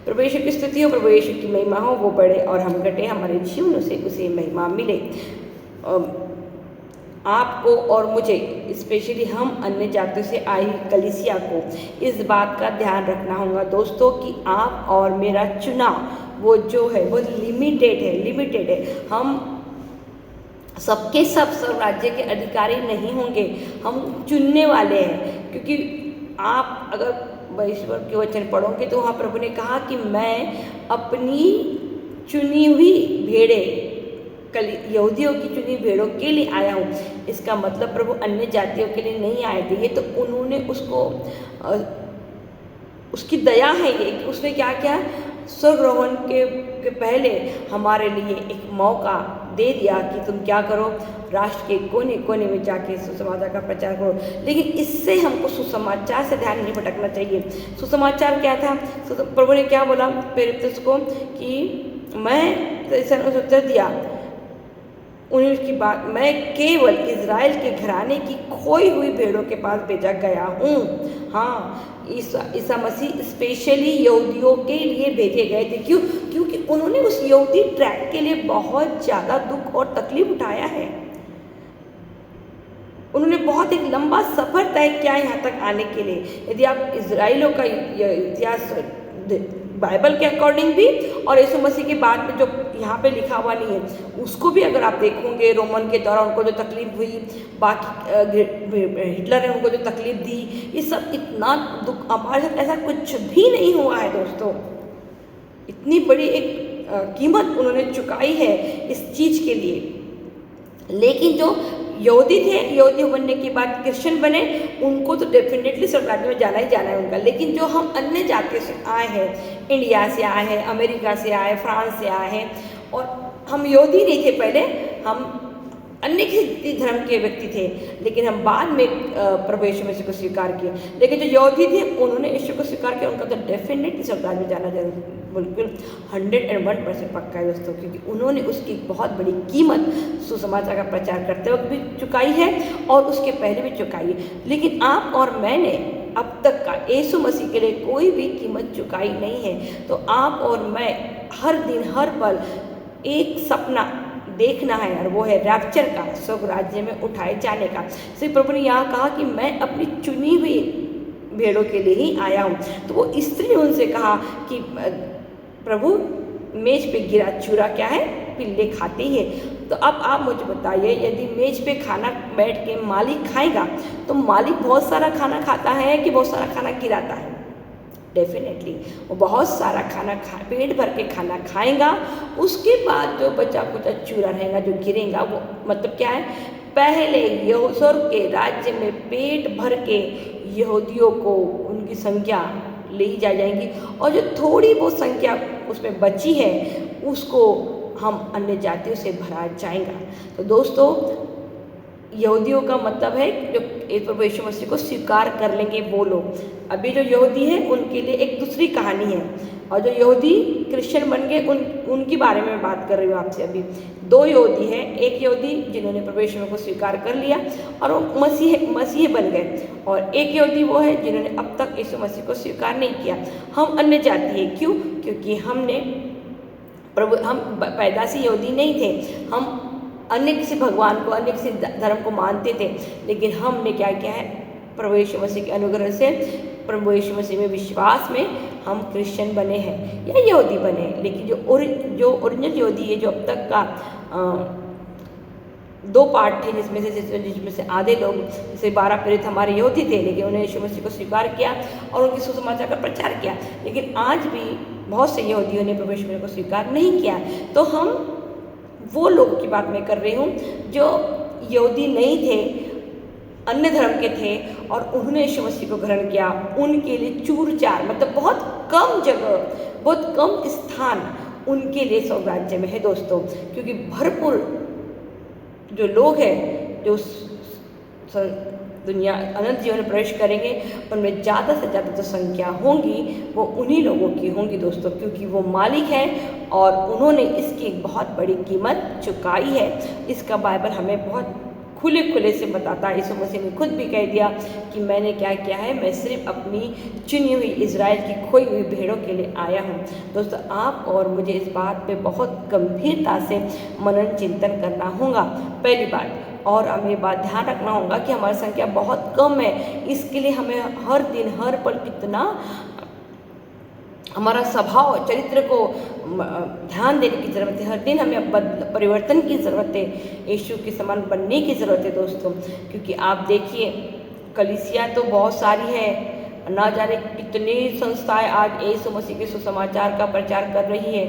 प्रभु यीशु की स्तुति हो, प्रभु यीशु की महिमा हो, वो बढ़े और हम घटे, हमारे जीवनों से उसे महिमा मिले। आपको और मुझे, स्पेशली हम अन्य जातियों से आई कलीसिया को इस बात का ध्यान रखना होगा दोस्तों कि आप और मेरा चुनाव वो जो है वो लिमिटेड है। हम सबके सब राज्य के अधिकारी नहीं होंगे, हम चुनने वाले हैं। क्योंकि आप अगर ईश्वर के वचन पढ़ोगे तो वहाँ प्रभु ने कहा कि मैं अपनी चुनी हुई भेड़ें, यहूदियों की चुनी भेड़ों के लिए आया हूँ। इसका मतलब प्रभु अन्य जातियों के लिए नहीं आए थे। ये तो उन्होंने उसकी दया है ये कि उसने क्या किया, स्वर्गरोहण के पहले हमारे लिए एक मौका दे दिया कि तुम क्या करो, राष्ट्र के कोने कोने में जाके सुसमाचार का प्रचार करो। लेकिन इससे हमको सुसमाचार से ध्यान नहीं भटकना चाहिए। सुसमाचार क्या था? प्रभु ने क्या बोला प्रेरितों को कि मैं उत्तर दिया उन्हें उसकी बात, मैं केवल इज़राइल के घराने की खोई हुई भेड़ों के पास भेजा गया हूँ। हाँ, ईसा मसीह स्पेशली यहूदियों के लिए भेजे गए थे। क्यों? क्योंकि उन्होंने उस यहूदी ट्रैक के लिए बहुत ज़्यादा दुख और तकलीफ उठाया है। उन्होंने बहुत एक लंबा सफ़र तय किया यहाँ तक आने के लिए। यदि आप इजराइलों का इतिहास बाइबल के अकॉर्डिंग भी और यीशु मसीह के बाद में जो यहाँ पे लिखा हुआ नहीं है उसको भी अगर आप देखोगे, रोमन के दौरान उनको जो तकलीफ हुई, बाकी हिटलर ने उनको जो तकलीफ दी, ये सब इतना दुख, हमारे साथ ऐसा कुछ भी नहीं हुआ है दोस्तों। इतनी बड़ी एक कीमत उन्होंने चुकाई है इस चीज़ के लिए। लेकिन जो यहूदी थे, यहूदी बनने के बाद क्रिश्चियन बने, उनको तो डेफिनेटली स्वर्ग राज्य में जाना ही जाना है उनका। लेकिन जो हम अन्य जातियों से आए हैं, इंडिया से आए हैं, अमेरिका से आए, फ्रांस से आए हैं, और हम यहूदी नहीं थे पहले, हम अन्य किसी धर्म के व्यक्ति थे, लेकिन हम बाद में प्रभु यीशु मसीह को स्वीकार किए। लेकिन जो यहूदी थे उन्होंने यीशु को स्वीकार किया, उनका तो डेफिनेटली स्वर्ग राज्य में जाना बिल्कुल 101% पक्का है दोस्तों। क्योंकि उन्होंने उसकी बहुत बड़ी कीमत सुसमाचार का प्रचार करते वक्त भी चुकाई है और उसके पहले भी चुकाई है। लेकिन आप और मैंने अब तक का यीशु मसीह के लिए कोई भी कीमत चुकाई नहीं है। तो आप और मैं हर दिन हर पल एक सपना देखना है, और वो है रैप्चर का, स्वर्ग राज्य में उठाए जाने का। सिर्फ प्रभु ने यहाँ कहा कि मैं अपनी चुनी हुई भेड़ों के लिए ही आया हूँ। तो वो स्त्री ने उनसे कहा कि प्रभु, मेज पे गिरा चूरा क्या है, पिल्ले खाते ही है। तो अब आप मुझे बताइए, यदि मेज पे खाना बैठ के मालिक खाएगा तो मालिक बहुत सारा खाना खाता है कि बहुत सारा खाना गिराता है? डेफिनेटली वो बहुत सारा खाना पेट भर के खाना खाएगा। उसके बाद जो बचा कुचा चूरा रहेगा, जो गिरेगा, वो मतलब क्या है, पहले स्वर्ग के राज्य में पेट भर के यहूदियों को उनकी संख्या ले जा जाएंगी, और जो थोड़ी बहुत संख्या उसमें बची है उसको हम अन्य जातियों से भरा जाएगा। तो दोस्तों, यहूदियों का मतलब है जो प्रभु यीशु मसीह को स्वीकार कर लेंगे वो लोग। अभी जो यहूदी है उनके लिए एक दूसरी कहानी है, और जो यहूदी क्रिश्चियन बन गए उनकी बारे में मैं बात कर रही हूँ आपसे। अभी दो यहूदी हैं, एक यहूदी जिन्होंने प्रभु यीशु को स्वीकार कर लिया और वो मसीह बन गए, और एक यहूदी वो है जिन्होंने अब तक यीशु मसीह को स्वीकार नहीं किया। हम अन्य जाति हैं। क्यों? क्योंकि हम पैदाशी यहूदी नहीं थे, हम अन्य किसी भगवान को, अन्य किसी धर्म को मानते थे। लेकिन हमने क्या किया है, प्रभु यीशु मसीह के अनुग्रह से, प्रभु यीशु मसीह में विश्वास में हम क्रिश्चियन बने हैं या यहूदी बने। लेकिन जो ओरिजिनल यहूदी है, जो अब तक का दो पार्ट थे, जिसमें से आधे लोग, जैसे 12 प्रेरित हमारे यहूदी थे, लेकिन उन्होंने यीशु मसीह को स्वीकार किया और उनकी सुसमाचार का प्रचार किया। लेकिन आज भी बहुत से यहूदियों ने प्रभु यीशु मसीह को स्वीकार नहीं किया। तो हम वो लोगों की बात मैं कर रही हूँ जो यहूदी नहीं थे, अन्य धर्म के थे, और उन्होंने यीशु मसीह को ग्रहण किया। उनके लिए चूर-चार, मतलब बहुत कम जगह, बहुत कम स्थान उनके लिए स्वर्ग राज्य में है दोस्तों। क्योंकि भरपूर जो लोग हैं जो दुनिया अनंत जीवन में प्रवेश करेंगे, उनमें ज़्यादा से ज़्यादा जो संख्या होंगी वो उन्हीं लोगों की होंगी दोस्तों। क्योंकि वो मालिक हैं और उन्होंने इसकी एक बहुत बड़ी कीमत चुकाई है। इसका बाइबल हमें बहुत खुले खुले से बताता है। यीशु मसीह ने खुद भी कह दिया कि मैंने क्या किया है, मैं सिर्फ अपनी चुनी हुई इज़राइल की खोई हुई भेड़ों के लिए आया हूँ। दोस्तों, आप और मुझे इस बात पे बहुत गंभीरता से मनन चिंतन करना होगा। पहली बात, और हमें बात ध्यान रखना होगा कि हमारी संख्या बहुत कम है, इसके लिए हमें हर दिन हर पल कितना हमारा स्वभाव चरित्र को ध्यान देने की ज़रूरत है। हर दिन हमें परिवर्तन की ज़रूरत है, यीशु के समान बनने की ज़रूरत है दोस्तों। क्योंकि आप देखिए, कलीसिया तो बहुत सारी है, ना जाने कितनी संस्थाएं आज यीशु मसीह के सुसमाचार का प्रचार कर रही है,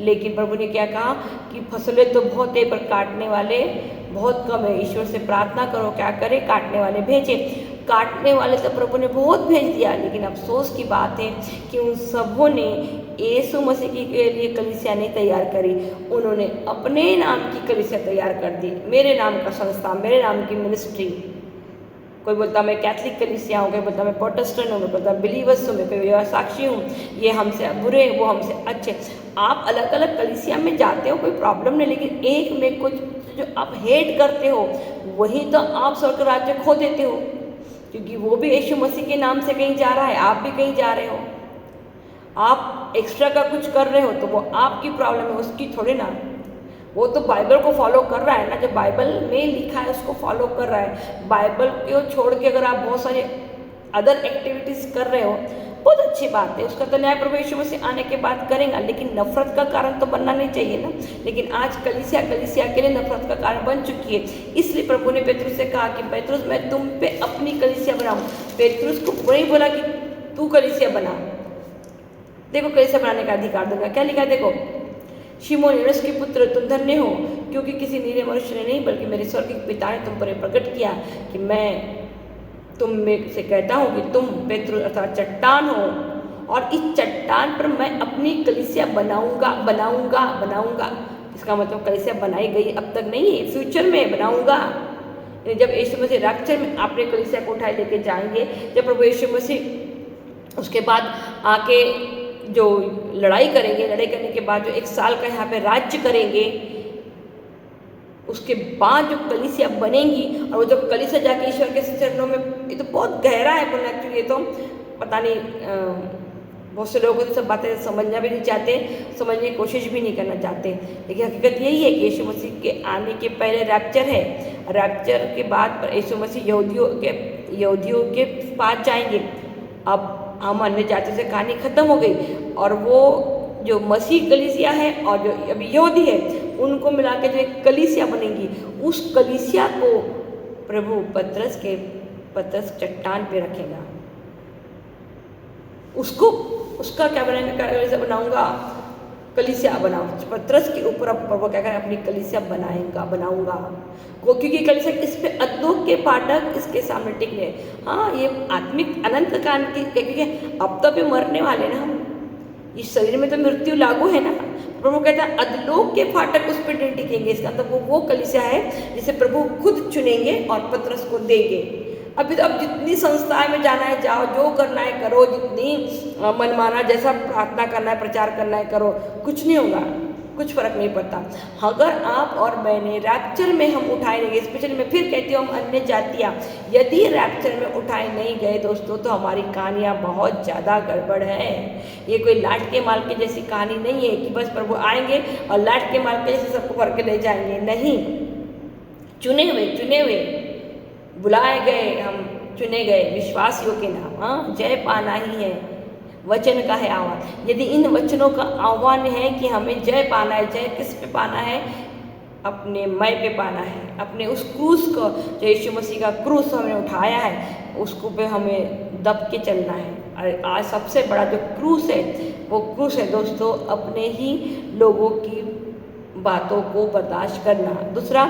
लेकिन प्रभु ने क्या कहा कि फसलें तो बहुत है पर काटने वाले बहुत कम है। ईश्वर से प्रार्थना करो, क्या करे, काटने वाले भेजे। काटने वाले तो प्रभु ने बहुत भेज दिया, लेकिन अफसोस की बात है कि उन सबों ने यीशु मसीह के लिए कलीसिया नहीं तैयार करी, उन्होंने अपने नाम की कलीसिया तैयार कर दी। मेरे नाम का संस्था, मेरे नाम की मिनिस्ट्री। कोई बोलता मैं कैथलिक कलीसिया हूँ, कोई बोलता मैं प्रोटेस्टेंट हूँ, कोई बोलता बिलीवर्स हूँ, मैं कोई साक्षी हूँ, ये हमसे बुरे वो हमसे अच्छे। आप अलग अलग कलीसिया में जाते हो, कोई प्रॉब्लम नहीं, लेकिन एक में कुछ जो आप हेट करते हो वही तो आप स्वर्ग राज्य खो देते हो, क्योंकि वो भी यीशु मसीह के नाम से कहीं जा रहा है, आप भी कहीं जा रहे हो। आप एक्स्ट्रा का कुछ कर रहे हो तो वो आपकी प्रॉब्लम है, उसकी थोड़ी ना। वो तो बाइबल को फॉलो कर रहा है ना, जो बाइबल में लिखा है उसको फॉलो कर रहा है। बाइबल को छोड़ के अगर आप बहुत सारे अदर एक्टिविटीज़ कर रहे हो, बहुत अच्छी बात है, उसका तो न्याय प्रभु यीशु मसीह आने के बाद करेगा, लेकिन नफरत का कारण तो बनना नहीं चाहिए ना। लेकिन आज कलीसिया के लिए नफरत का कारण बन चुकी है। इसलिए प्रभु ने पेतरुस से कहा कि पेतरुस मैं तुम पे अपनी कलीसिया बनाऊँ। पेतरुस को वही बोला कि तू कलीसिया बना। देखो कलीसिया बनाने का अधिकार दूंगा, क्या लिखा है देखो, शिमोन योनस के पुत्र तुम धन्य हो, क्योंकि किसी नीरे मनुष्य ने नहीं बल्कि मेरे स्वर्गीय पिता ने तुम पर प्रकट किया कि मैं तुम में से कहता हूँ कि तुम पेतरुस अर्थात चट्टान हो, और इस चट्टान पर मैं अपनी कलीसिया बनाऊंगा। इसका मतलब कलीसिया बनाई गई अब तक नहीं है, फ्यूचर में बनाऊंगा। जब यीशु मसीह रैप्चर में अपने कलीसिया को उठाए लेके जाएंगे, जब प्रभु यीशु मसीह उसके बाद आके जो लड़ाई करेंगे, लड़ाई करने के बाद जो 1 साल का यहाँ पे राज्य करेंगे, उसके बाद जो कलीसिया बनेंगी, और वो जब कलीसिया जाके ईश्वर के चरणों में, ये तो बहुत गहरा है बोलना, एक्चुअली ये तो पता नहीं बहुत से लोग सब बातें समझना भी नहीं चाहते, समझने की कोशिश भी नहीं करना चाहते, लेकिन हकीकत यही है कि यीशु मसीह के आने के पहले रैप्चर है, रैप्चर के बाद यीशु मसीह यहूदियों के पास जाएंगे। अब हम अन्य जातियों से कहानी खत्म हो गई, और वो जो मसीह कलीसिया है और जो अभी यहूदी है, उनको मिला के जो एक कलीसिया बनेगी, उस कलीसिया को प्रभु पतरस चट्टान पे रखेगा। उसका क्या बनाएगा, कलीसिया बनाऊंगा, कलीसिया बनाऊँ। पतरस के ऊपर अब प्रभु क्या करें, अपनी कलीसिया बनाऊंगा। क्योंकि कलीसिया इस पे अधोलोक के फाटक इसके सामने टिके। हाँ, ये आत्मिक अनंत काल की, क्योंकि अब तो भी मरने वाले ना हम, इस शरीर में तो मृत्यु लागू है ना। प्रभु कहता है अधोलोक के फाटक उस पर नहीं टिकेंगे। इसका मतलब वो कलीसिया है जिसे प्रभु खुद चुनेंगे और पतरस को देंगे। अब जितनी संस्थाएं में जाना है जाओ, जो करना है करो, जितनी मनमाना जैसा प्रार्थना करना है प्रचार करना है करो, कुछ नहीं होगा, कुछ फर्क नहीं पड़ता। अगर आप और मैंने रैप्चर में हम उठाए नहीं गए, स्पेशली मैं फिर कहती हूँ हम अन्य जातियाँ यदि रैप्चर में उठाए नहीं गए दोस्तों, तो हमारी कहानियाँ बहुत ज़्यादा गड़बड़ है। ये कोई लाट के माल के जैसी कहानी नहीं है कि बस प्रभु आएंगे और लाट के माल के जैसे सबको भर के ले जाएंगे। नहीं, चुने हुए बुलाए गए, हम चुने गए विश्वासियों के नाम। हाँ, जय पाना ही है, वचन का है आह्वान। यदि इन वचनों का आह्वान है कि हमें जय पाना है, जय किस पे पाना है, अपने मैं पे पाना है, अपने उस क्रूस को, जो यीशु मसीह का क्रूस हमने उठाया है, उसको पे हमें दब के चलना है। और आज सबसे बड़ा जो क्रूस है, वो क्रूस है दोस्तों अपने ही लोगों की बातों को बर्दाश्त करना। दूसरा,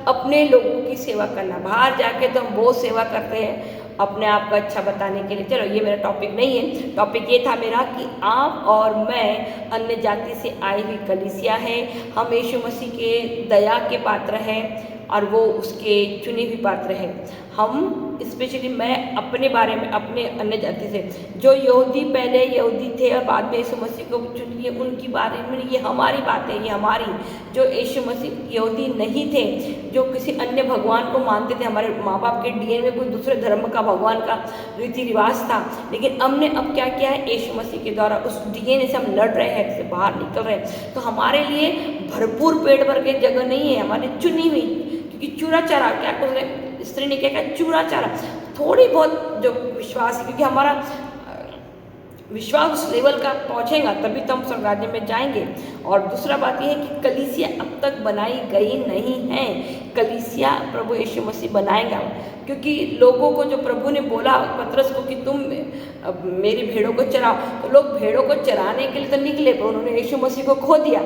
अपने लोगों की सेवा करना। बाहर जाके तो हम बहुत सेवा करते हैं अपने आप को अच्छा बताने के लिए। चलो, ये मेरा टॉपिक नहीं है, टॉपिक ये था मेरा कि आप और मैं अन्य जाति से आई हुई कलीसिया है। हम यीशु मसीह के दया के पात्र हैं और वो उसके चुनी हुई पात्र है। हम स्पेशली मैं अपने बारे में, अपने अन्य जाति से, जो यहूदी पहले यहूदी थे और बाद में यीशु मसीह को चुन लिए, उनकी बारे में ये हमारी बात है, ये हमारी, जो यीशु मसीह यहूदी नहीं थे, जो किसी अन्य भगवान को मानते थे, हमारे माँ बाप के डीएनए में कोई दूसरे धर्म का भगवान का रीति रिवाज था, लेकिन हमने अब क्या किया है, यीशु मसीह के द्वारा उस डीएनए से हम लड़ रहे हैं, इससे बाहर निकल रहे हैं। तो हमारे लिए भरपूर पेट भर के जगह नहीं है, हमारी चुनी हुई, क्योंकि चूरा चारा क्या कुछ स्त्री ने क्या कहा, चूरा चारा, थोड़ी बहुत जो विश्वास है, क्योंकि हमारा विश्वास उस लेवल का पहुंचेगा तभी तो हम स्वर्ग राज्य में जाएंगे। और दूसरा बात यह है कि कलीसिया अब तक बनाई गई नहीं है, कलीसिया प्रभु यीशु मसीह बनाएगा, क्योंकि लोगों को जो प्रभु ने बोला पतरस को कि तुम मेरी भेड़ों को चराओ, तो लोग भेड़ों को चराने के लिए तो निकले, पर उन्होंने यीशु मसीह को खो दिया।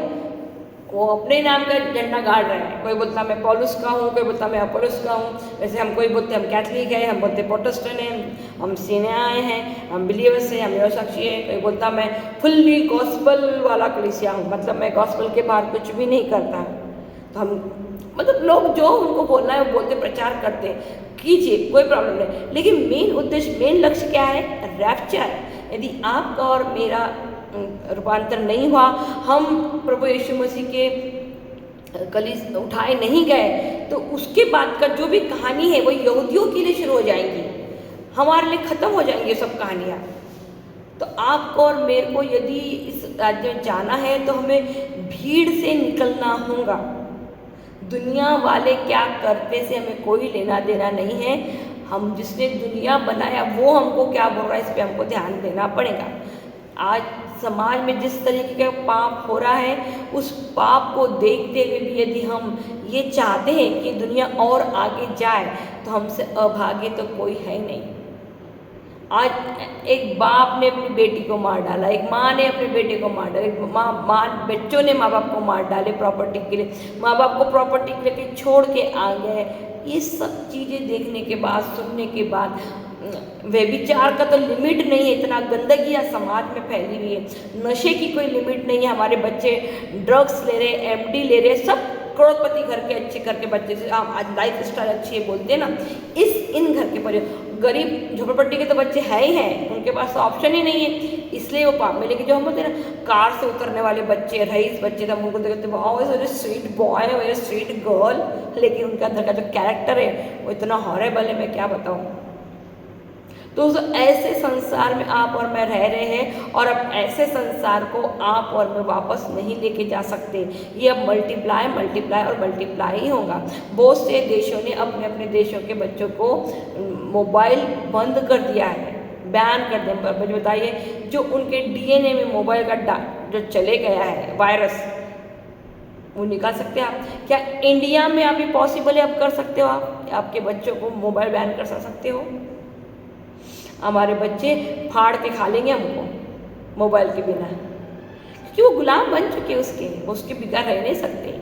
वो अपने नाम का झंडा गाड़ रहे हैं, कोई बोलता मैं पौलुस का हूँ, कोई बोलता मैं अपोलोस का हूँ। वैसे हम कोई बोलते हम कैथलिक है, हम बोलते प्रोटेस्टेंट हैं, हम सीने आए हैं, हम बिलीवर्स हैं, हम यहोसाक्षी है। कोई बोलता मैं फुल्ली गॉस्पल वाला कलीसिया हूँ, मतलब मैं गॉस्पल के बाहर कुछ भी नहीं करता। तो हम मतलब लोग जो उनको बोलना है वो बोलते, प्रचार करते, कीजिए, कोई प्रॉब्लम नहीं, लेकिन मेन उद्देश्य, मेन लक्ष्य क्या है, रैप्चर। यदि आपका और मेरा रूपांतर नहीं हुआ, हम प्रभु यीशु मसीह के कलीस उठाए नहीं गए, तो उसके बाद का जो भी कहानी है वो यहूदियों के लिए शुरू हो जाएंगी, हमारे लिए ख़त्म हो जाएंगी ये सब कहानियाँ। तो आपको और मेरे को यदि इस राज्य में जाना है तो हमें भीड़ से निकलना होगा। दुनिया वाले क्या करते से हमें कोई लेना देना नहीं है, हम जिसने दुनिया बनाया वो हमको क्या बोल रहा है, इस पर हमको ध्यान देना पड़ेगा। आज समाज में जिस तरीके का पाप हो रहा है, उस पाप को देखते हुए भी यदि हम ये चाहते हैं कि दुनिया और आगे जाए, तो हमसे अभागे तो कोई है नहीं। आज एक बाप ने अपनी बेटी को मार डाला, एक माँ ने अपने बेटे को मार डाला, एक बच्चों ने माँ बाप को मार डाले प्रॉपर्टी के लिए, माँ बाप को प्रॉपर्टी के लिए छोड़ के आ गए। ये सब चीज़ें देखने के बाद, सुनने के बाद, व्यभिचार का तो लिमिट नहीं है, इतना गंदगी समाज में फैली हुई है, नशे की कोई लिमिट नहीं है, हमारे बच्चे ड्रग्स ले रहे, एमडी ले रहे, सब करोड़पति घर के अच्छे घर के बच्चे से, आज लाइफ स्टाइल अच्छी है बोलते हैं ना, इन घर के पर गरीब झोपड़पट्टी के तो बच्चे है ही हैं, उनके पास तो ऑप्शन ही नहीं है, इसलिए वो पाप में। लेकिन जो हम बोलते हैं ना, कार से उतरने वाले बच्चे, रईस बच्चे, तब उनको देखते wow very sweet boy, very sweet girl, लेकिन उनका अंदर का जो कैरेक्टर है वो इतना हॉरेबल है, मैं क्या बताऊँ। तो ऐसे संसार में आप और मैं रह रहे हैं, और अब ऐसे संसार को आप और मैं वापस नहीं लेके जा सकते। ये अब मल्टीप्लाई और मल्टीप्लाई ही होगा। बहुत से देशों ने अपने अपने देशों के बच्चों को मोबाइल बंद कर दिया है, बैन कर दिया। मुझे बताइए, जो उनके डीएनए में मोबाइल का जो चले गया है वायरस, वो निकाल सकते हैं आप? क्या इंडिया में अभी पॉसिबल है? अब कर सकते हो आप, आपके बच्चों को मोबाइल बैन कर सकते हो? हमारे बच्चे फाड़ के खा लेंगे हमको मोबाइल के बिना, क्योंकि वो गुलाम बन चुके हैं उसके, वो उसके बिगड़ रह नहीं सकते।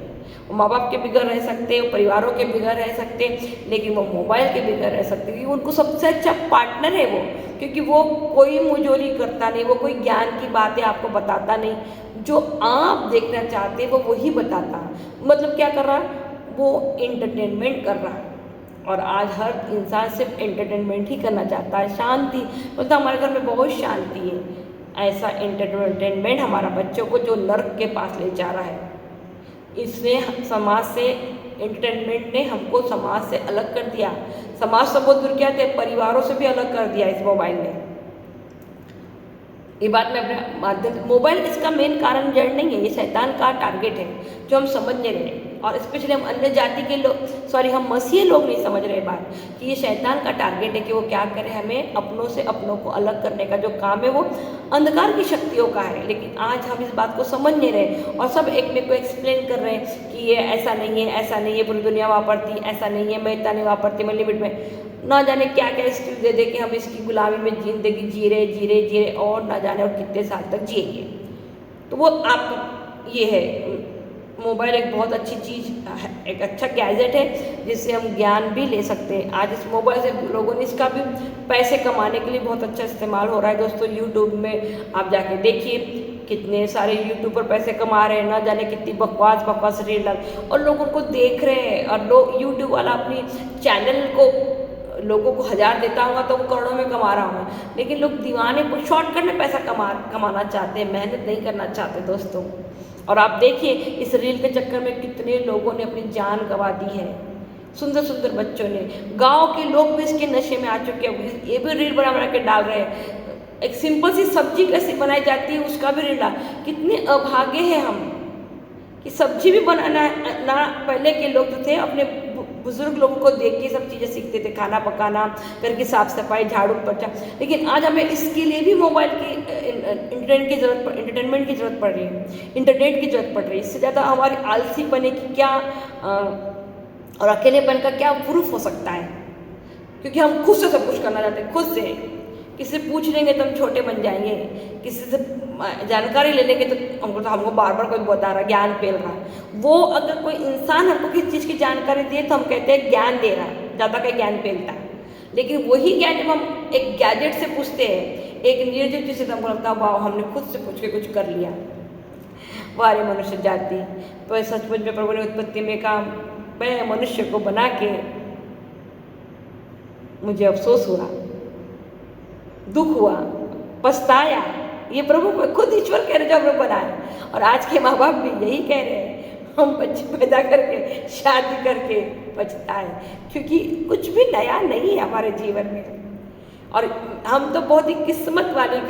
वो माँ बाप के बिगड़ रह सकते, वो परिवारों के बिगड़ रह सकते, लेकिन वो मोबाइल के बिगड़ रह सकते, क्योंकि उनको सबसे अच्छा पार्टनर है वो, क्योंकि वो कोई मुजोरी करता नहीं, वो कोई ज्ञान की बातें आपको बताता नहीं, जो आप देखना चाहते वो वही बताता। मतलब क्या कर रहा, वो एंटरटेनमेंट कर रहा। और आज हर इंसान सिर्फ एंटरटेनमेंट ही करना चाहता है, शांति, मतलब हमारे घर में बहुत शांति है। ऐसा एंटरटेनमेंट हमारा बच्चों को जो नर्क के पास ले जा रहा है, इसने समाज से, एंटरटेनमेंट ने हमको समाज से अलग कर दिया। समाज से बहुत दूर क्या थे, परिवारों से भी अलग कर दिया इस मोबाइल ने। ये बात मैं अपने माध्यम, मोबाइल इसका मेन कारण जड़ नहीं है, ये शैतान का टारगेट है जो हम समझ नहीं रहे। और स्पेशली हम अन्य जाति के लोग, हम मसीही लोग नहीं समझ रहे बात कि ये शैतान का टारगेट है कि वो क्या करे, हमें अपनों से अपनों को अलग करने का जो काम है वो अंधकार की शक्तियों का है। लेकिन आज हम इस बात को समझ नहीं रहे, और सब एक में को एक्सप्लेन कर रहे हैं कि ये ऐसा नहीं है, ऐसा नहीं है, पूरी दुनिया वापरती, ऐसा नहीं है, मैं इतना नहीं वापरती, मैं लिमिट में, ना जाने क्या क्या स्किल दे दे के हम इसकी गुलामी में जिंदगी जी रहे और ना जाने और कितने साल तक जिएंगे। तो वो आप, ये है मोबाइल एक बहुत अच्छी चीज़ है, एक अच्छा गैजेट है जिससे हम ज्ञान भी ले सकते हैं। आज इस मोबाइल से लोगों ने इसका भी पैसे कमाने के लिए बहुत अच्छा इस्तेमाल हो रहा है। दोस्तों यूट्यूब में आप जाके देखिए, कितने सारे यूट्यूबर पैसे कमा रहे हैं, ना जाने कितनी बकवास रील, और लोग उनको देख रहे हैं, और लोग यूट्यूब वाला अपनी चैनल को लोगों को 1000 देता होगा तो वो करोड़ों में कमा रहा होगा, लेकिन लोग दीवाने शॉर्टकट में पैसा कमाना चाहते हैं, मेहनत नहीं करना चाहते दोस्तों। और आप देखिए इस रील के चक्कर में कितने लोगों ने अपनी जान गंवा दी है, सुंदर सुंदर बच्चों ने, गांव के लोग भी इसके नशे में आ चुके हैं, ये भी रील बना के डाल रहे हैं। एक सिंपल सी सब्जी कैसे बनाई जाती है उसका भी रील डाल, कितने अभागे हैं हम कि सब्जी भी बनाना ना, पहले के लोग जो थे अपने बुजुर्ग लोगों को देख के सब चीज़ें सीखते थे, खाना पकाना, घर की साफ सफाई, झाड़ू पोछा। लेकिन आज हमें इसके लिए भी मोबाइल की इंटरनेट की इंटरटेनमेंट की ज़रूरत पड़ रही है, इंटरनेट की ज़रूरत पड़ रही है। इससे ज़्यादा हमारी आलसी पने की क्या और अकेलेपन का क्या प्रूफ हो सकता है, क्योंकि हम खुद से सब कुछ करना चाहते हैं, खुद से। किसी से पूछ लेंगे तो हम छोटे बन जाएंगे, किसी से जानकारी ले लेंगे तो हमको बार बार कोई बता रहा, ज्ञान फैल रहा। वो अगर कोई इंसान हमको किसी चीज़ की जानकारी दे तो हम कहते हैं ज्ञान दे रहा, ज़्यादा का ज्ञान फैलता है। लेकिन वही ज्ञान जब हम एक गैजेट से पूछते हैं, एक निर्जीव चीज़ से, तो हमको लगता है वाह हमने खुद से पूछ के कुछ कर लिया। वारे मनुष्य जाति, तो सचमुच में प्रभु ने उत्पत्ति में कहा मैं मनुष्य को बना के मुझे अफसोस हुआ, दुख हुआ, पछताया। ये प्रभु को खुद ईश्वर कह रहे जो हमने बनाया। और आज के माँ बाप भी यही कह रहे हैं, हम बच्चे पैदा करके शादी करके पछताए, क्योंकि कुछ भी नया नहीं है हमारे जीवन में। और हम तो बहुत ही किस्मत वाली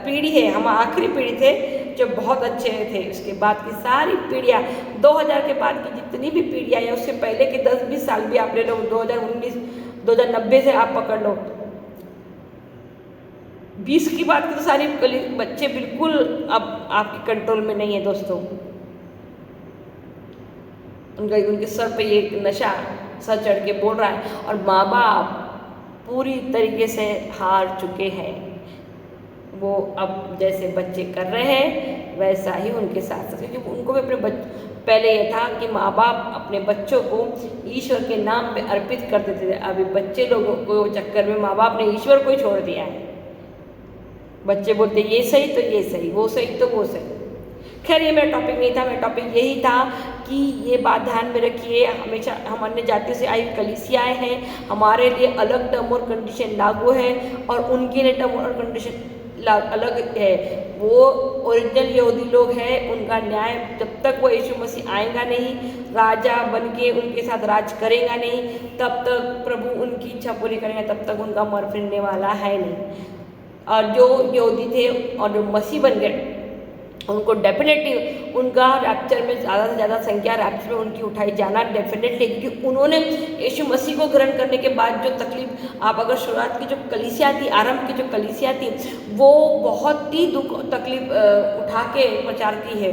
पीढ़ी है, हम आखिरी पीढ़ी थे जो बहुत अच्छे थे। उसके बाद की सारी पीढ़ियाँ, 2000 के बाद की जितनी भी पीढ़ियाँ हैं, उससे पहले के 10-20 साल भी आप ले लो, 2019 2090 से आप पकड़ लो, 20 की बात की तो सारी बच्चे बिल्कुल अब आपके कंट्रोल में नहीं है दोस्तों। उनके सर पे ये नशा सर चढ़ के बोल रहा है, और माँ बाप पूरी तरीके से हार चुके हैं। वो अब जैसे बच्चे कर रहे हैं वैसा ही उनके साथ साथ, क्योंकि उनको भी अपने पहले ये था कि माँ बाप अपने बच्चों को ईश्वर के नाम पे अर्पित कर देते थे। अभी बच्चे लोगों को चक्कर में माँ बाप ने ईश्वर को ही छोड़ दिया है। बच्चे बोलते ये सही तो ये सही, वो सही तो वो सही। खैर ये मेरा टॉपिक नहीं था, मेरा टॉपिक यही था कि ये बात ध्यान में रखिए, हमेशा हम अन्य जातियों से आई कलीसियाएँ हैं, हमारे लिए अलग टर्म और कंडीशन लागू है और उनके लिए टर्म और कंडीशन अलग है। वो ओरिजिनल यहूदी लोग हैं, उनका न्याय जब तक वो यीशु मसीह आएगा नहीं, राजा बन के उनके साथ राज करेगा नहीं, तब तक प्रभु उनकी इच्छा पूरी करेंगे, तब तक उनका मर फिरने वाला है नहीं। और जो यहूदी थे और जो मसीह बन गए उनको डेफिनेटली उनका रैप्चर में ज़्यादा से ज़्यादा संख्या रैप्चर में उनकी उठाई जाना डेफिनेटली, क्योंकि उन्होंने यीशु मसीह को ग्रहण करने के बाद जो तकलीफ, आप अगर शुरुआत की जो कलीसिया थी, आरंभ की जो कलीसिया थी, वो बहुत ही दुख तकलीफ उठा के प्रचार की है।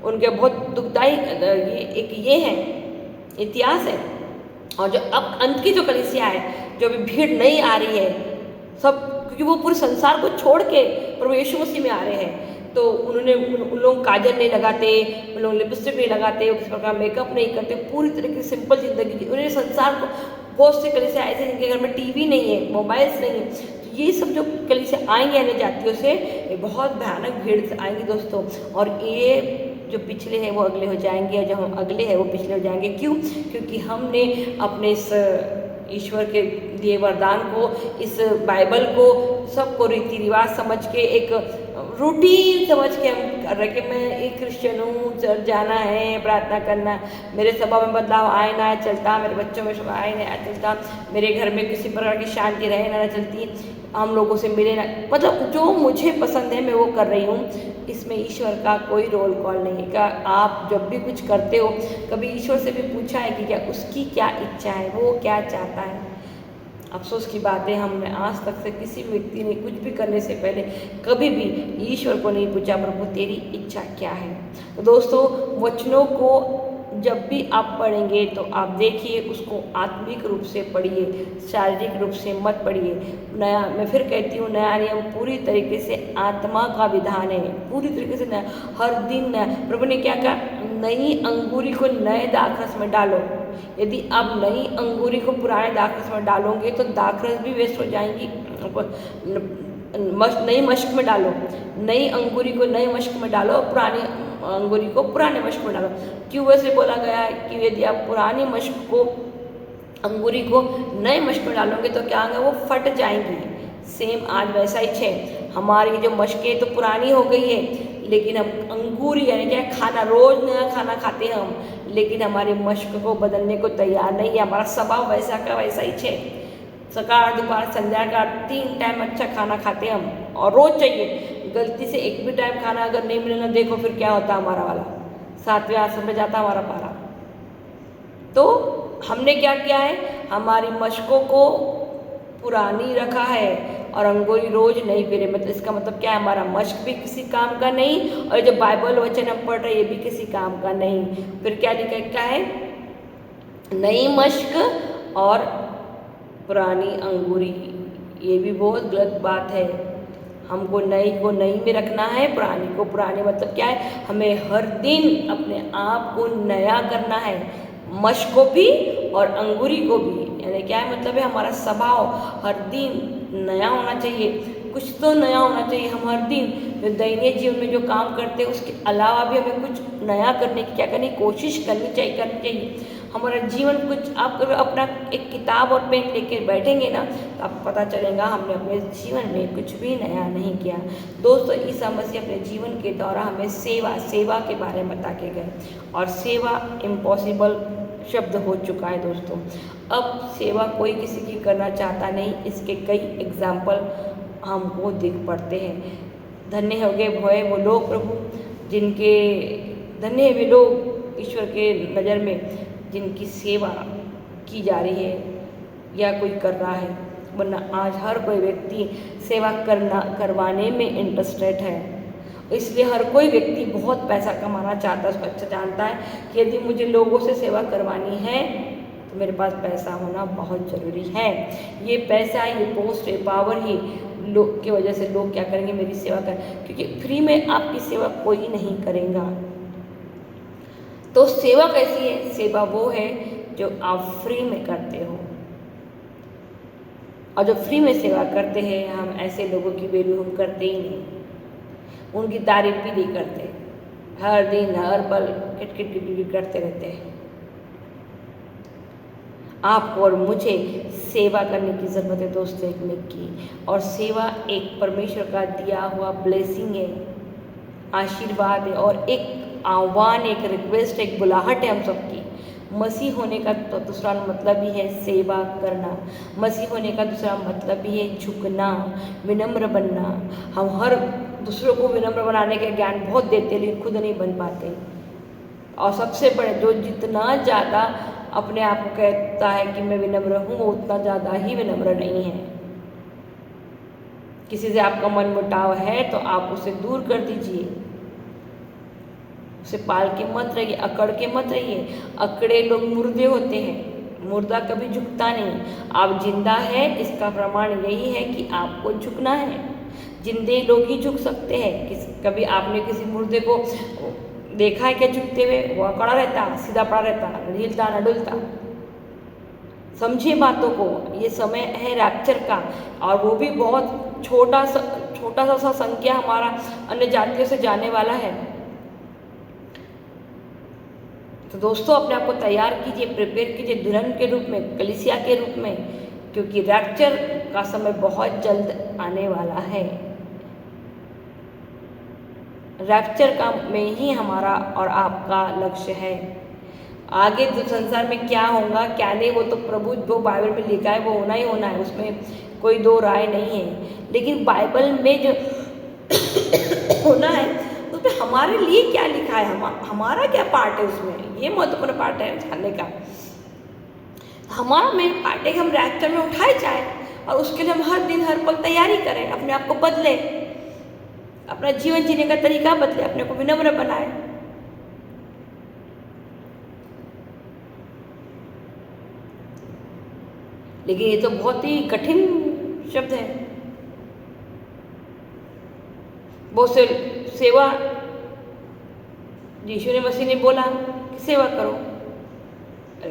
उनके बहुत दुखदायी ये है इतिहास है। और जो अब अंत की जो कलीसिया है, जो अभी भीड़ नहीं आ रही है सब, क्योंकि वो पूरे संसार को छोड़ के प्रभु यीशु मसीह में आ रहे हैं, तो उन्होंने उन लोग काजल नहीं लगाते, उन लोग लिपस्टिक नहीं लगाते, किसी प्रकार मेकअप नहीं करते, पूरी तरीके से सिंपल ज़िंदगी जी। उन्होंने संसार को, बहुत से कलीसिया ऐसे जिनके घर में टीवी नहीं है, मोबाइल्स नहीं है, तो ये सब जो कलीसिया आएंगे अन्य जातियों से, ये बहुत भयानक भीड़ से आएंगी दोस्तों। और ये जो पिछले हैं वो अगले हो जाएंगे, और जो हम अगले हैं वो पिछले हो जाएंगे। क्यों? क्योंकि हमने अपने इस ईश्वर के दिए वरदान को, इस बाइबल को, सबको रीति रिवाज समझ के, एक रूटीन समझ के हम कर रहे कि मैं एक क्रिश्चियन हूँ, चर्च जाना है, प्रार्थना करना, मेरे स्वभाव में बदलाव आए ना चलता, मेरे बच्चों में स्वभाव आए ना चलता, मेरे घर में किसी प्रकार की शांति रहे ना चलती, हम लोगों से मिले ना, मतलब जो मुझे पसंद है मैं वो कर रही हूँ। इसमें ईश्वर का कोई रोल कॉल नहीं है। क्या आप जब भी कुछ करते हो कभी ईश्वर से भी पूछा है कि क्या उसकी क्या इच्छा है, वो क्या चाहता है? अफसोस की बात है, हमने आज तक से किसी भी व्यक्ति ने कुछ भी करने से पहले कभी भी ईश्वर को नहीं पूछा प्रभु तेरी इच्छा क्या है। तो दोस्तों, वचनों को जब भी आप पढ़ेंगे तो आप देखिए उसको आत्मिक रूप से पढ़िए, शारीरिक रूप से मत पढ़िए। नया, मैं फिर कहती हूँ, नया नियम पूरी तरीके से आत्मा का विधान है, पूरी तरीके से नया, हर दिन नया। प्रभु ने क्या कहा? नई अंगूरी को नए दाखरस में डालो। यदि आप नई अंगूरी को पुराने दाखरस में डालोगे तो दाखरस भी वेस्ट हो जाएंगी। नई मश्क में डालो, नई अंगूरी को नए मश्क में डालो, पुरानी अंगूरी को पुराने मश्क में डालो। क्यों वैसे बोला गया है कि यदि आप पुरानी मश्क को अंगूरी को नए मश्क में डालोगे तो क्या होगा, वो फट जाएंगी। सेम आज वैसा ही है, हमारी जो मशकें तो पुरानी हो गई है, लेकिन हम अंगूरी यानी क्या खाना, रोज नया खाना खाते हैं हम, लेकिन हमारी मशक को बदलने को तैयार नहीं है। हमारा स्वभाव वैसा का वैसा ही है। सकाळ दोपहर संध्या का 3 टाइम अच्छा खाना खाते हैं हम, और रोज चाहिए। गलती से एक भी टाइम खाना अगर नहीं मिले ना, देखो फिर क्या होता हमारा वाला 7वें आसन में जाता हमारा पारा। तो हमने क्या किया है, हमारी मशकों को पुरानी रखा है और अंगूरी रोज नहीं पी रहे। मतलब इसका मतलब क्या है, हमारा मश्क भी किसी काम का नहीं, और जो बाइबल वचन हम पढ़ रहे ये भी किसी काम का नहीं। फिर क्या लिखा है, नई मश्क और पुरानी अंगूरी, ये भी बहुत गलत बात है। हमको नई को नई में रखना है, पुरानी को पुरानी। मतलब क्या है, हमें हर दिन अपने आप को नया करना है, मश्क को भी और अंगूरी को भी। यानी क्या है, मतलब है हमारा स्वभाव हर दिन नया होना चाहिए, कुछ तो नया होना चाहिए। हम हर दिन दैनिक जीवन में जो काम करते हैं उसके अलावा भी हमें कुछ नया करने की क्या करनी, कोशिश करनी चाहिए। हमारा जीवन कुछ, आप अगर अपना एक किताब और पेन लेके बैठेंगे ना, तो आपको पता चलेगा हमने अपने जीवन में कुछ भी नया नहीं किया। दोस्तों, ईसा मसीह अपने जीवन के दौरान हमें सेवा के बारे में बता के गए, और सेवा इम्पॉसिबल शब्द हो चुका है दोस्तों। अब सेवा कोई किसी की करना चाहता नहीं, इसके कई एग्जाम्पल हमको दिख पड़ते हैं। धन्य हो गए भोए वो लोग प्रभु, जिनके धन्य है वे लोग ईश्वर के नज़र में जिनकी सेवा की जा रही है या कोई कर रहा है। वरना आज हर कोई व्यक्ति सेवा करवाने में इंटरेस्टेड है। इसलिए हर कोई व्यक्ति बहुत पैसा कमाना चाहता है, उसको अच्छा जानता है कि यदि मुझे लोगों से सेवा करवानी है तो मेरे पास पैसा होना बहुत ज़रूरी है। ये पैसा, ये पोस्ट, ये पावर ही लोग की वजह से लोग क्या करेंगे, मेरी सेवा कर, क्योंकि फ्री में आपकी सेवा कोई नहीं करेगा। तो सेवा कैसी है, सेवा वो है जो आप फ्री में करते हो। और जो फ्री में सेवा करते हैं, हम ऐसे लोगों की वैल्यू हम करते ही नहीं, उनकी तारीफ भी नहीं करते, हर दिन हर पल किट करते रहते हैं। आपको और मुझे सेवा करने की ज़रूरत है दोस्तों, एक में की। और सेवा एक परमेश्वर का दिया हुआ ब्लेसिंग है, आशीर्वाद है, और एक आह्वान, एक रिक्वेस्ट, एक बुलाहट है हम सबकी। मसीह होने का तो दूसरा मतलब ही है सेवा करना। मसीह होने का दूसरा मतलब ही है झुकना, विनम्र बनना। हम हर दूसरों को विनम्र बनाने के ज्ञान बहुत देते, लेकिन खुद नहीं बन पाते। और सबसे बड़े, जो जितना ज़्यादा अपने आप को कहता है कि मैं विनम्र हूँ, वो उतना ज़्यादा ही विनम्र नहीं है। किसी से आपका मन मुटाव है तो आप उसे दूर कर दीजिए, उसे पाल के मत रहिए, अकड़ के मत रहिए। अकड़े लोग मुर्दे होते हैं, मुर्दा कभी झुकता नहीं। आप जिंदा है, इसका प्रमाण यही है कि आपको झुकना है। जिंदे लोग ही झुक सकते हैं। कभी आपने किसी मुर्दे को देखा है क्या झुकते हुए? वो अकड़ा रहता, सीधा पड़ा रहता, न हिलता न डुलता। समझिए बातों को, ये समय है रैप्चर का, और वो भी बहुत छोटा सा संख्या हमारा अन्य जातियों से जाने वाला है। तो दोस्तों, अपने आप को तैयार कीजिए, प्रिपेयर कीजिए दुल्हन के रूप में, कलीसिया के रूप में, क्योंकि रैप्चर का समय बहुत जल्द आने वाला है। रैप्चर का में ही हमारा और आपका लक्ष्य है। आगे जो संसार में क्या होगा क्या नहीं, वो तो प्रभु जो बाइबल में लिखा है वो होना ही होना है, उसमें कोई दो राय नहीं है। लेकिन बाइबल में जो होना है उसमें हमारे लिए क्या लिखा है, हमारा क्या पार्ट है उसमें, ये महत्वपूर्ण पार्ट है जानने का। हमारा मेन पार्ट है कि हम रैप्चर में उठाए जाए, और उसके लिए हम हर दिन हर पल तैयारी करें, अपने आप को बदले, अपना जीवन जीने का तरीका बदले, अपने को विनम्र बनाए। लेकिन ये तो बहुत ही कठिन शब्द है। बहुत से सेवा, यीशु ने मसीह ने बोला कि सेवा करो,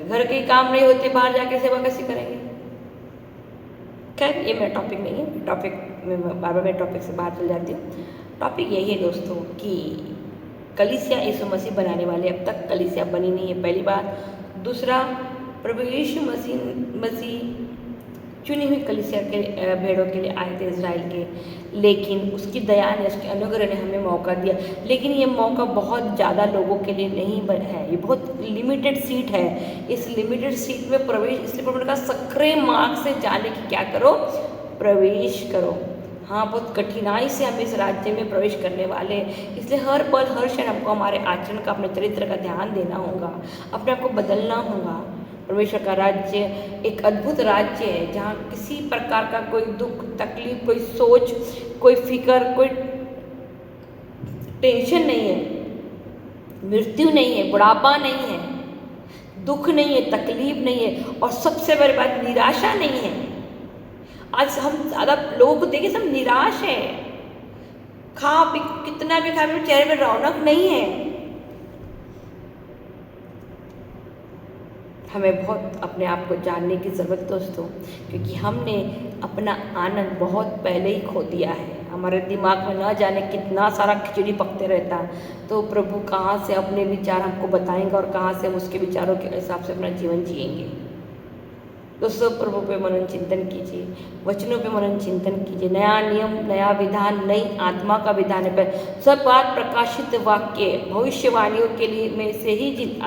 घर के काम नहीं होते, बाहर जाके सेवा कैसे करेंगे? खैर, ये मेरा टॉपिक नहीं है, मैं टॉपिक से बाहर चल जाती हूँ। टॉपिक यही है दोस्तों कि कलीसिया यीशु मसीह बनाने वाले अब तक कलीसिया बनी नहीं है, पहली बात। दूसरा, प्रभु यीशु मसीह चुनी हुई कलीसिया के भेड़ों के लिए आए थे इज़राइल के, लेकिन उसकी दया ने, उसके अनुग्रह ने हमें मौका दिया। लेकिन ये मौका बहुत ज़्यादा लोगों के लिए नहीं है, ये बहुत लिमिटेड सीट है। इस लिमिटेड सीट में प्रवेश, इसलिए प्रभु ने कहा सक्रिय मार्ग से जाने की क्या करो, प्रवेश करो। हाँ, बहुत कठिनाई से हम इस राज्य में प्रवेश करने वाले हैं, इसलिए हर पल हर क्षण हमको हमारे आचरण का, अपने चरित्र का ध्यान देना होगा, अपने आप को बदलना होगा। परमेश्वर का राज्य एक अद्भुत राज्य है जहाँ किसी प्रकार का कोई दुख तकलीफ, कोई सोच, कोई फिक्र, कोई टेंशन नहीं है, मृत्यु नहीं है, बुढ़ापा नहीं है, दुख नहीं है, तकलीफ नहीं है, और सबसे बड़ी बात निराशा नहीं है। आज हम ज़्यादा लोगों को देखिए, सब निराश है, खा पी कितना भी खा पी, चेहरे में रौनक नहीं है। हमें बहुत अपने आप को जानने की ज़रूरत दोस्तों, क्योंकि हमने अपना आनंद बहुत पहले ही खो दिया है। हमारे दिमाग में ना जाने कितना सारा खिचड़ी पकते रहता, तो प्रभु कहाँ से अपने विचार हमको बताएंगे और कहाँ से हम उसके विचारों के हिसाब से अपना जीवन जिएंगे। दोस्तों, प्रभु पे मनन चिंतन कीजिए, वचनों पे मनन चिंतन कीजिए। नया नियम, नया विधान, नई आत्मा का विधान है। सब बात प्रकाशित वाक्य भविष्यवाणियों के लिए में से ही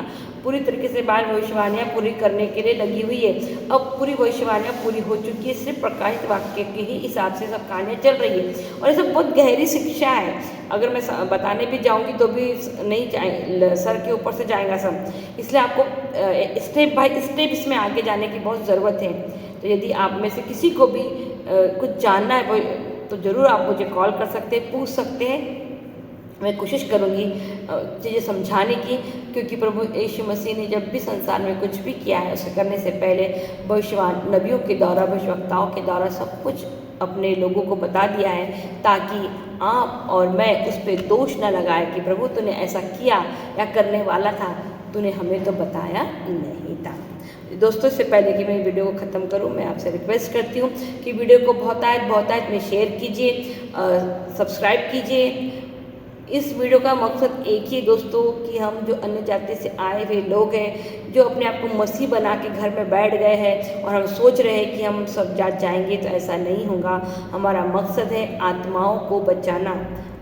पूरी तरीके से बाल भविष्यवाणियाँ पूरी करने के लिए लगी हुई है। अब पूरी भविष्यवाणियाँ पूरी हो चुकी है, सिर्फ प्रकाशित वाक्य के ही हिसाब से सब कहानियाँ चल रही है। और ये सब बहुत गहरी शिक्षा है, अगर मैं बताने भी जाऊँगी तो भी नहीं जाए, सर के ऊपर से जाएगा सब। इसलिए आपको स्टेप बाय स्टेप इसमें आगे जाने की बहुत ज़रूरत है। तो यदि आप में से किसी को भी कुछ जानना है तो ज़रूर आप मुझे कॉल कर सकते हैं, पूछ सकते हैं। मैं कोशिश करूँगी चीज़ें समझाने की, क्योंकि प्रभु यीशु मसीह ने जब भी संसार में कुछ भी किया है, उसे करने से पहले भविष्यवाण नबियों के द्वारा, भविष्यवक्ताओं के द्वारा सब कुछ अपने लोगों को बता दिया है, ताकि आप और मैं उस पर दोष न लगाए कि प्रभु तूने ऐसा किया या करने वाला था, तूने हमें तो बताया नहीं था। दोस्तों, इससे पहले कि मैं वीडियो को ख़त्म करूं, मैं आपसे रिक्वेस्ट करती हूं कि वीडियो को बहुत में शेयर कीजिए, सब्सक्राइब कीजिए। इस वीडियो का मकसद एक ही दोस्तों, कि हम जो अन्य जाति से आए हुए लोग हैं, जो अपने आप को मसीह बना के घर में बैठ गए हैं और हम सोच रहे हैं कि हम सब जात जाएंगे, तो ऐसा नहीं होगा। हमारा मकसद है आत्माओं को बचाना,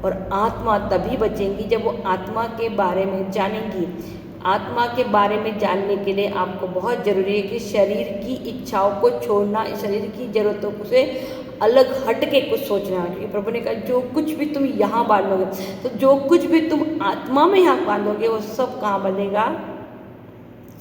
और आत्मा तभी बचेंगी जब वो आत्मा के बारे में जानेंगी। आत्मा के बारे में जानने के लिए आपको बहुत ज़रूरी है कि शरीर की इच्छाओं को छोड़ना, शरीर की ज़रूरतों से अलग हट के कुछ सोचना। क्योंकि प्रभु ने कहा जो कुछ भी तुम यहाँ बांधोगे, तो जो कुछ भी तुम आत्मा में यहाँ बांधोगे, वो सब कहाँ बंधेगा,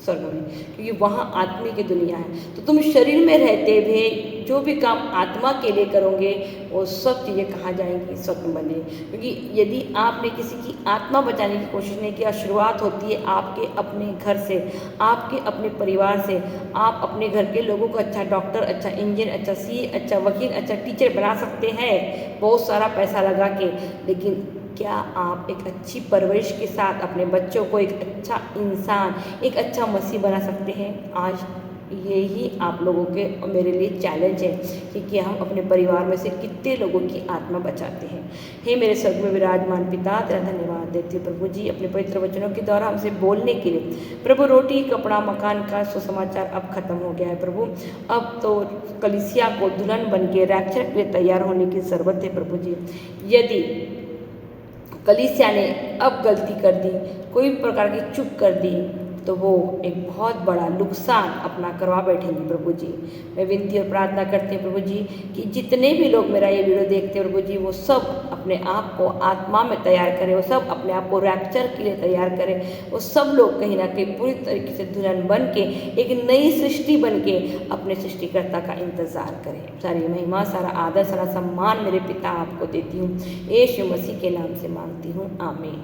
स्वर्ग में, क्योंकि वहाँ आत्मा की दुनिया है। तो तुम शरीर में रहते हुए जो भी काम आत्मा के लिए करोगे, वो सब चीज़ें कहाँ जाएंगी, स्वर्ग में बनेगी। क्योंकि यदि आपने किसी की आत्मा बचाने की कोशिश नहीं किया, शुरुआत होती है आपके अपने घर से, आपके अपने परिवार से। आप अपने घर के लोगों को अच्छा डॉक्टर, अच्छा इंजीनियर, अच्छा सीए, अच्छा वकील, अच्छा टीचर बना सकते हैं बहुत सारा पैसा लगा के, लेकिन क्या आप एक अच्छी परवरिश के साथ अपने बच्चों को एक अच्छा इंसान, एक अच्छा मसीह बना सकते हैं? आज यही आप लोगों के और मेरे लिए चैलेंज है कि हम अपने परिवार में से कितने लोगों की आत्मा बचाते हैं। हे मेरे स्वर्ग में विराजमान पिता, तेरा धन्यवाद देते हैं प्रभु जी, अपने पवित्र वचनों के द्वारा हमसे बोलने के लिए। प्रभु, रोटी, कपड़ा, मकान का सुसमाचार अब खत्म हो गया है प्रभु। अब तो कलीसिया को दुल्हन बन के रैप्चर के लिए तैयार होने की ज़रूरत है प्रभु जी। यदि कलीसिया ने अब गलती कर दी, कोई प्रकार की चूक कर दी, तो वो एक बहुत बड़ा नुकसान अपना करवा बैठेंगे प्रभु जी। मैं विनती और प्रार्थना करती हूँ प्रभु जी कि जितने भी लोग मेरा ये वीडियो देखते हैं प्रभु जी, वो सब अपने आप को आत्मा में तैयार करें, वो सब अपने आप को रैप्चर के लिए तैयार करें। वो सब लोग कहीं ना कहीं पूरी तरीके से दुल्हन बन के, एक नई सृष्टि बन के अपने सृष्टिकर्ता का इंतज़ार करें। सारी महिमा, सारा आदर, सारा सम्मान मेरे पिता आपको देती हूँ, यीशु मसीह के नाम से मांगती हूँ, आमीन।